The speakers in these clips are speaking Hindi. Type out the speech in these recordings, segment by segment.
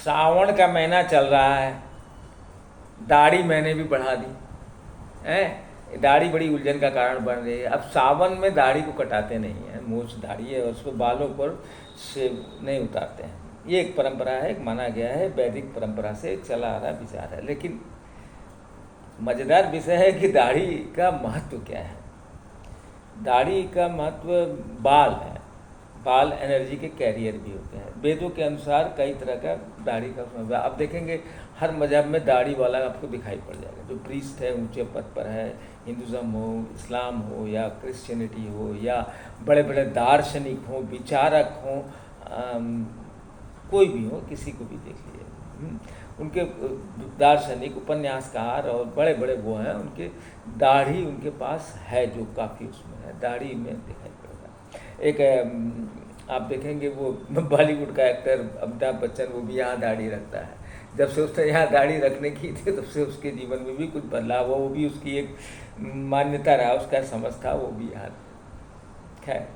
सावन का महीना चल रहा है, दाढ़ी मैंने भी बढ़ा दी है। दाढ़ी बड़ी उलझन का कारण बन रही है। अब सावन में दाढ़ी को कटाते नहीं हैं, मूछ दाढ़ी है, उसको बालों पर से नहीं उतारते हैं। ये एक परंपरा है, एक माना गया है, वैदिक परंपरा से चला आ रहा विचार है। लेकिन मज़ेदार विषय है कि दाढ़ी का महत्व क्या है। दाढ़ी का महत्व बाल है। बाल एनर्जी के कैरियर भी होते हैं। वेदों के अनुसार कई तरह का दाढ़ी का उसमें अब देखेंगे हर मजहब में दाढ़ी वाला आपको दिखाई पड़ जाएगा। जो प्रीस्ट है, ऊंचे पद पर है, हिंदुज़म हो, इस्लाम हो या क्रिश्चियनिटी हो या बड़े बड़े दार्शनिक हों, विचारक हों, कोई भी हो, किसी को भी देख लीजिए, उनके दार्शनिक, उपन्यासकार और बड़े बड़े वो हैं, उनके दाढ़ी उनके पास है, जो काफ़ी उसमें है, दाढ़ी में दिखाई पड़ेगा। एक आप देखेंगे वो बॉलीवुड का एक्टर अमिताभ बच्चन, वो भी यहाँ दाढ़ी रखता है। जब से उसने यहाँ दाढ़ी रखने की थी तब से उसके जीवन में भी कुछ बदलाव हुआ, वो भी उसकी एक मान्यता रहा, उसका समझ था, वो भी यहाँ। खैर,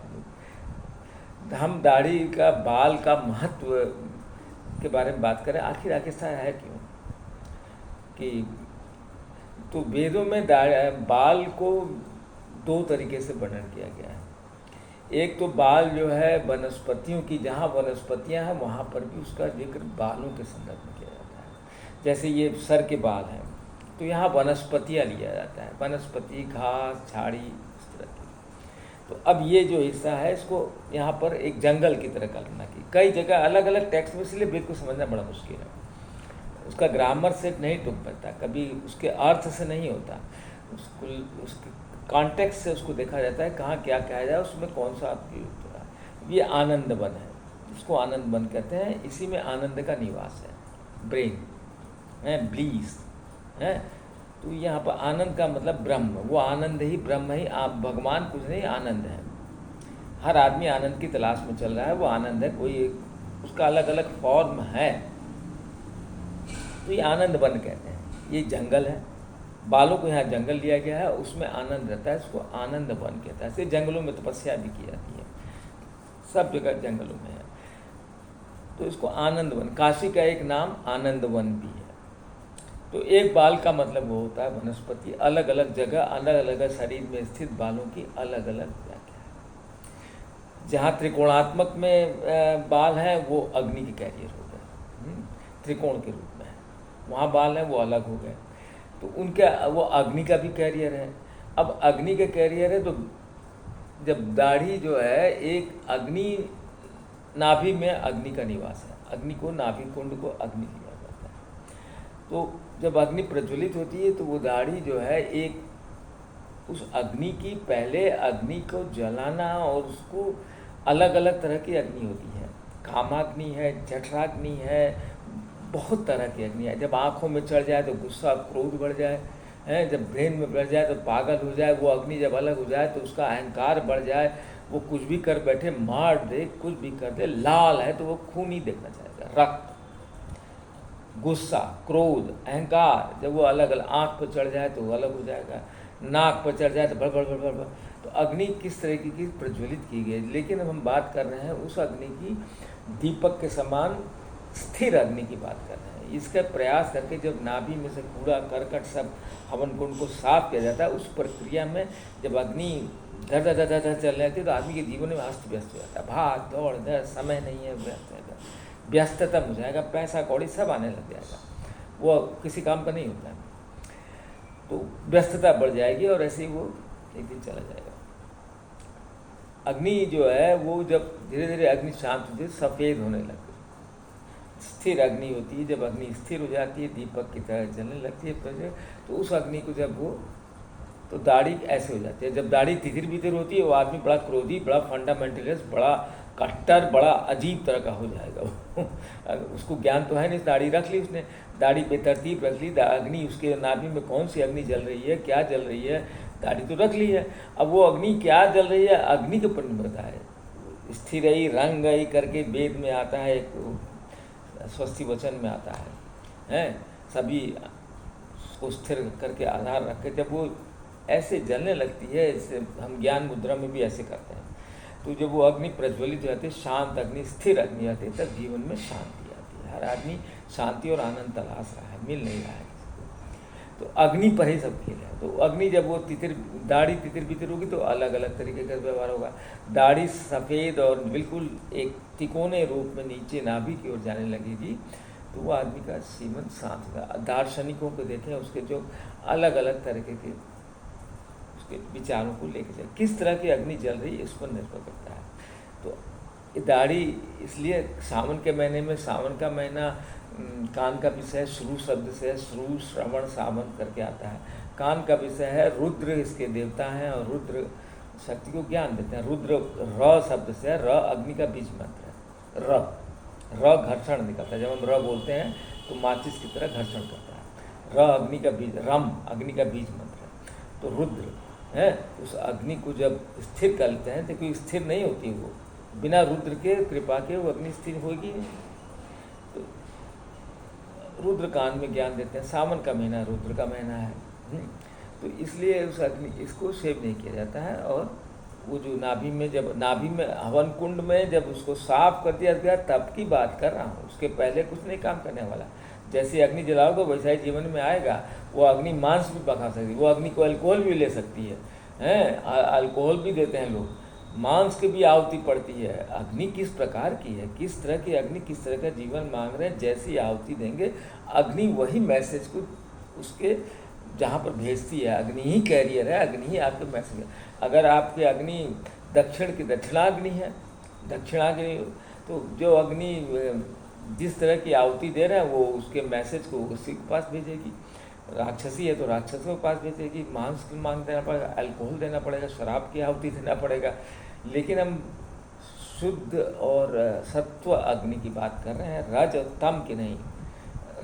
हम दाढ़ी का, बाल का महत्व के बारे में बात करें। आखिर ऐसा है क्यों कि तो वेदों में बाल को दो तरीके से वर्णन किया गया है। एक तो बाल जो है वनस्पतियों की, जहाँ वनस्पतियाँ हैं वहाँ पर भी उसका जिक्र बालों के संदर्भ में किया जाता है। जैसे ये सर के बाल हैं तो यहाँ वनस्पतियाँ लिया जाता है, वनस्पति, घास, झाड़ी, इस तरह की। तो अब ये जो हिस्सा है इसको यहाँ पर एक जंगल की तरह कल्पना की। कई जगह अलग अलग टेक्स्ट में, इसलिए वेद को समझना बड़ा मुश्किल है। उसका ग्रामर से नहीं टूट पाता, कभी उसके अर्थ से नहीं होता, उसके कॉन्टेक्स्ट से उसको देखा जाता है, कहाँ क्या कहा जाए, उसमें कौन सा आपकी उत्तर है। ये आनंद वन है, इसको आनंद वन कहते हैं। इसी में आनंद का निवास है, ब्रेन है, ब्लीस है। तो यहाँ पर आनंद का मतलब ब्रह्म, वो आनंद ही ब्रह्म ही, आप भगवान कुछ नहीं, आनंद है। हर आदमी आनंद की तलाश में चल रहा है, वो आनंद है, कोई उसका अलग अलग फॉर्म है। तो ये आनंद वन कहते हैं। ये जंगल है, बालों को यहाँ जंगल लिया गया है, उसमें आनंद रहता है, इसको आनंद वन कहता है। ऐसे जंगलों में तपस्या भी की जाती है, सब जगह जंगलों में है, तो इसको आनंद वन। काशी का एक नाम आनंद वन भी है। तो एक बाल का मतलब वो होता है वनस्पति, अलग अलग जगह, अलग अलग शरीर में स्थित बालों की अलग अलग व्याख्या है। जहाँ त्रिकोणात्मक में बाल हैं वो अग्नि के कैरियर हो गए, त्रिकोण के रूप में है। वहाँ बाल हैं वो अलग हो गए, तो उनके वो अग्नि का भी कैरियर है। अब अग्नि का कैरियर है, तो जब दाढ़ी जो है एक अग्नि, नाभि में अग्नि का निवास है, अग्नि को, नाभि कुंड को अग्नि किया जाता है। तो जब अग्नि प्रज्वलित होती है तो वो दाढ़ी जो है एक उस अग्नि की, पहले अग्नि को जलाना, और उसको अलग अलग तरह की अग्नि होती है। कामाग्नि है, जठराग्नि है, बहुत तरह की अग्नि है। जब आँखों में चढ़ जाए तो गुस्सा, क्रोध बढ़ जाए हैं, जब ब्रेन में बढ़ जाए तो पागल हो जाए। वो अग्नि जब अलग हो जाए तो उसका अहंकार बढ़ जाए, वो कुछ भी कर बैठे, मार दे, कुछ भी कर दे। लाल है तो वो खून ही देखना चाहेगा, रक्त, गुस्सा, क्रोध, अहंकार, जब वो अलग अलग, आँख पर चढ़ जाए तो वो अलग हो जाएगा, नाक पर चढ़ जाए तो बड़ बड़ बड़ बड़ बड़। तो अग्नि किस तरह की प्रज्वलित की गई। लेकिन अब हम बात कर रहे हैं उस अग्नि की, दीपक के समान स्थिर अग्नि की बात कर रहे हैं। इसका प्रयास करके जब नाभि में से कूड़ा करकट सब हवन कुंड को साफ किया जाता है, उस प्रक्रिया में जब अग्नि धर धर धर धर चल रही थी तो आदमी के जीवन में अस्त व्यस्त हो जाता है। भाग दौड़ धर, समय नहीं है, व्यस्तता हो जाएगा, पैसा कौड़ी सब आने लग जाएगा, वो किसी काम का नहीं होता है। तो व्यस्तता बढ़ जाएगी और ऐसे ही वो एक दिन चला जाएगा। अग्नि जो है वो जब धीरे धीरे अग्नि शांत होती है, सफ़ेद होने लगती है, स्थिर अग्नि होती है। जब अग्नि स्थिर हो जाती है, दीपक की तरह जलने लगती है, तो उस अग्नि को जब वो, तो दाढ़ी ऐसे हो जाती है। जब दाढ़ी तितिर बितिर होती है, वो आदमी बड़ा क्रोधी, बड़ा फंडामेंटलिस्ट, बड़ा कट्टर, बड़ा अजीब तरह का हो जाएगा। उसको ज्ञान तो है नहीं, दाढ़ी रख ली उसने, दाढ़ी बेतरतीब रख ली, अग्नि उसके नाभि में कौन सी अग्नि जल रही है, क्या जल रही है, दाढ़ी तो रख ली है। अब वो अग्नि क्या जल रही है, अग्नि के ऊपर निर्भर है। स्थिर ही रंग ही करके वेद में आता है, एक स्वस्ति वचन में आता है, सभी को स्थिर करके आधार रख के जब वो ऐसे जलने लगती है, इसे हम ज्ञान मुद्रा में भी ऐसे करते हैं। तो जब वो अग्नि प्रज्वलित हो जाती है, शांत अग्नि, स्थिर अग्नि आती है, तब जीवन में शांति आती है। हर आदमी शांति और आनंद तलाश रहा है, मिल नहीं रहा है। तो अग्नि पर ही सब खेल है। तो अग्नि जब वो दाढ़ी तितिर बितिर होगी तो अलग अलग तरीके का व्यवहार होगा। दाढ़ी सफ़ेद और बिल्कुल एक तिकोने रूप में नीचे नाभि की ओर जाने लगेगी तो वो आदमी का जीवन शांत होगा। दार्शनिकों को देखें, उसके जो अलग अलग तरीके के उसके विचारों को लेकर जाए, किस तरह की अग्नि जल रही है इस पर निर्भर करता है। तो दाढ़ी इसलिए सावन के महीने में, सावन का महीना कान का विषय श्रु शब्द से, श्रु श्रवण सावन करके आता है। कान का विषय है, रुद्र इसके देवता हैं और रुद्र शक्ति को ज्ञान देते हैं। रुद्र र शब्द से है, र अग्नि का बीज मंत्र है। र घर्षण निकलता है, जब हम र बोलते हैं तो माचिस की तरह घर्षण करता है। र अग्नि का बीज, रम अग्नि का बीज मंत्र है। तो रुद्र है, उस अग्नि को जब स्थिर कर लेते हैं तो कोई स्थिर नहीं होती वो, बिना रुद्र के कृपा के वो अग्नि स्थिर होगी नहीं। तो रुद्र कान में ज्ञान देते हैं। सावन का महीना रुद्र का महीना है, तो इसलिए उस अग्नि इसको सेव नहीं किया जाता है। और वो जो नाभि में, जब नाभि में हवन कुंड में जब उसको साफ कर दिया गया तब की बात कर रहा हूँ, उसके पहले कुछ नहीं काम करने वाला। जैसे अग्नि जलाओगे वैसा ही जीवन में आएगा। वो अग्नि मांस भी पका सकती है, वो अग्नि को अल्कोहल भी ले सकती है, अल्कोहल भी देते हैं लोग, मांस की भी आहुति पड़ती है। अग्नि किस प्रकार की है, किस तरह की अग्नि किस तरह का जीवन मांग रहे हैं, जैसी आहुति देंगे अग्नि वही मैसेज को उसके जहाँ पर भेजती है। अग्नि ही कैरियर है, अग्नि ही आपके मैसेज है। अगर आपकी अग्नि दक्षिण की दक्षिणाग्नि है, दक्षिणाग्नि, तो जो अग्नि जिस तरह की आहुति दे रहे हैं वो उसके मैसेज को उसी के पास भेजेगी। राक्षसी है तो राक्षसों के पास भेजेगी, मांस की मांग देना पड़ेगा, अल्कोहल देना पड़ेगा, शराब की आहुति देना पड़ेगा। लेकिन हम शुद्ध और सत्व अग्नि की बात कर रहे हैं, रज और तम की नहीं।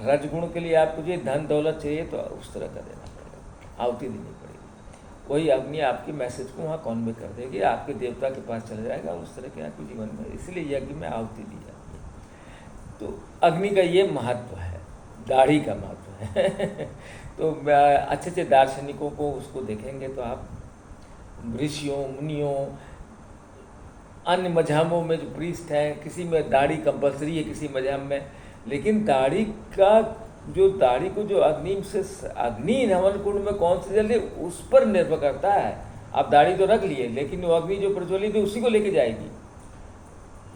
रजगुण के लिए आपको जो धन दौलत चाहिए तो उस तरह का देना पड़ेगा, आहुति देनी पड़ेगी। वही अग्नि आपके मैसेज को वहाँ कॉन्वे कर देगी, आपके देवता के पास चला जाएगा, उस तरह के आपके जीवन में। इसलिए यज्ञ में आहुति दी जाती है। तो अग्नि का ये महत्व है, दाढ़ी का महत्व है। तो अच्छे अच्छे दार्शनिकों को उसको देखेंगे तो आप ऋषियों, मुनियों, अन्य मजहबों में जो प्रीस्ट हैं, किसी में दाढ़ी कंपलसरी है, किसी मजहब में। लेकिन दाढ़ी का जो दाढ़ी को जो अग्नि से, अग्नि हवन कुंड में कौन से जले उस पर निर्भर करता है। आप दाढ़ी तो रख लिए लेकिन वो अग्नि जो प्रज्वलित है उसी को लेके जाएगी।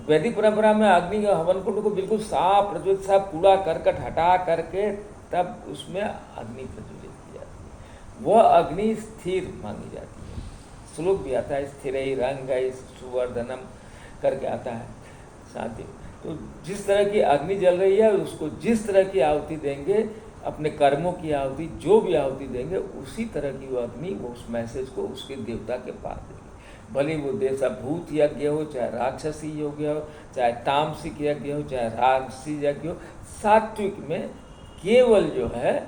वैदिक परंपरा में अग्नि का हवन कुंड को बिल्कुल साफ प्रज्वलित, साफ कूड़ा करकट हटा करके तब उसमें अग्नि प्रज्वलित की जाती है। वह अग्नि स्थिर मांगी जाती है। श्लोक भी आता है, स्थिर ही रंग सुवर्धनम करके आता है शांति। तो जिस तरह की अग्नि जल रही है उसको जिस तरह की आहुति देंगे, अपने कर्मों की आहुति, जो भी आहुति देंगे उसी तरह की वो अग्नि वो उस मैसेज को उसके देवता के पास देगी। भले वो देवता भूत यज्ञ हो, चाहे राक्षसी यज्ञ हो, चाहे तामसिक यज्ञ हो, चाहे राक्षसी यज्ञ हो, सात्विक में केवल जो है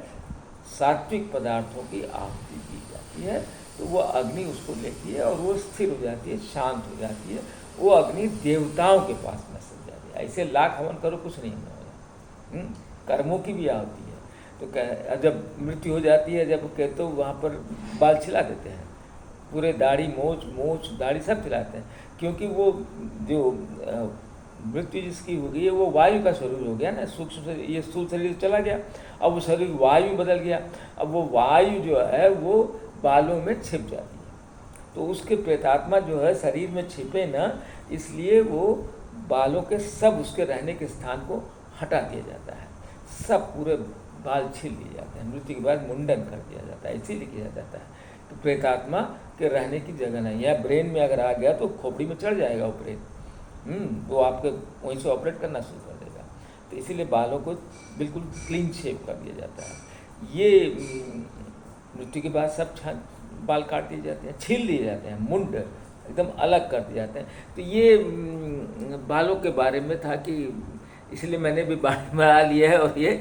सात्विक पदार्थों की आहुति दी जाती है। तो वो अग्नि उसको लेती है और वो स्थिर हो जाती है, शांत हो जाती है। वो अग्नि देवताओं के पास मैसेज जाती है। ऐसे लाख हवन करो कुछ नहीं होगा। कर्मों की भी आहुति है। तो जब मृत्यु हो जाती है, जब कहते तो वहाँ पर बाल छिला देते हैं, पूरे दाढ़ी मोछ दाढ़ी सब छिलाते हैं, क्योंकि वो जो मृत्यु जिसकी हो गई है वो वायु का शरीर हो गया ना, सूक्ष्म शरीर, ये स्थूल शरीर चला गया, अब वो शरीर वायु बदल गया। अब वो वायु जो है वो बालों में छिप जाती है। तो उसके प्रेतात्मा जो है शरीर में छिपे ना, इसलिए वो बालों के सब उसके रहने के स्थान को हटा दिया जाता है, सब पूरे बाल छील लिए जाते हैं। मृत्यु के बाद मुंडन कर दिया जाता है, इसीलिए किया जाता है। तो प्रेतात्मा के रहने की जगह नहीं है। ब्रेन में अगर आ गया तो खोपड़ी में चढ़ जाएगा वो प्रेत, वो आपके वहीं से ऑपरेट करना शुरू कर देगा। तो इसीलिए बालों को बिल्कुल क्लीन शेप कर दिया जाता है। ये मृत्यु के बाद सब बाल काट दिए जाते हैं, छील दिए जाते हैं, मुंड एकदम अलग कर दिए जाते हैं। तो ये बालों के बारे में था कि इसलिए मैंने भी बाल बना लिया है और ये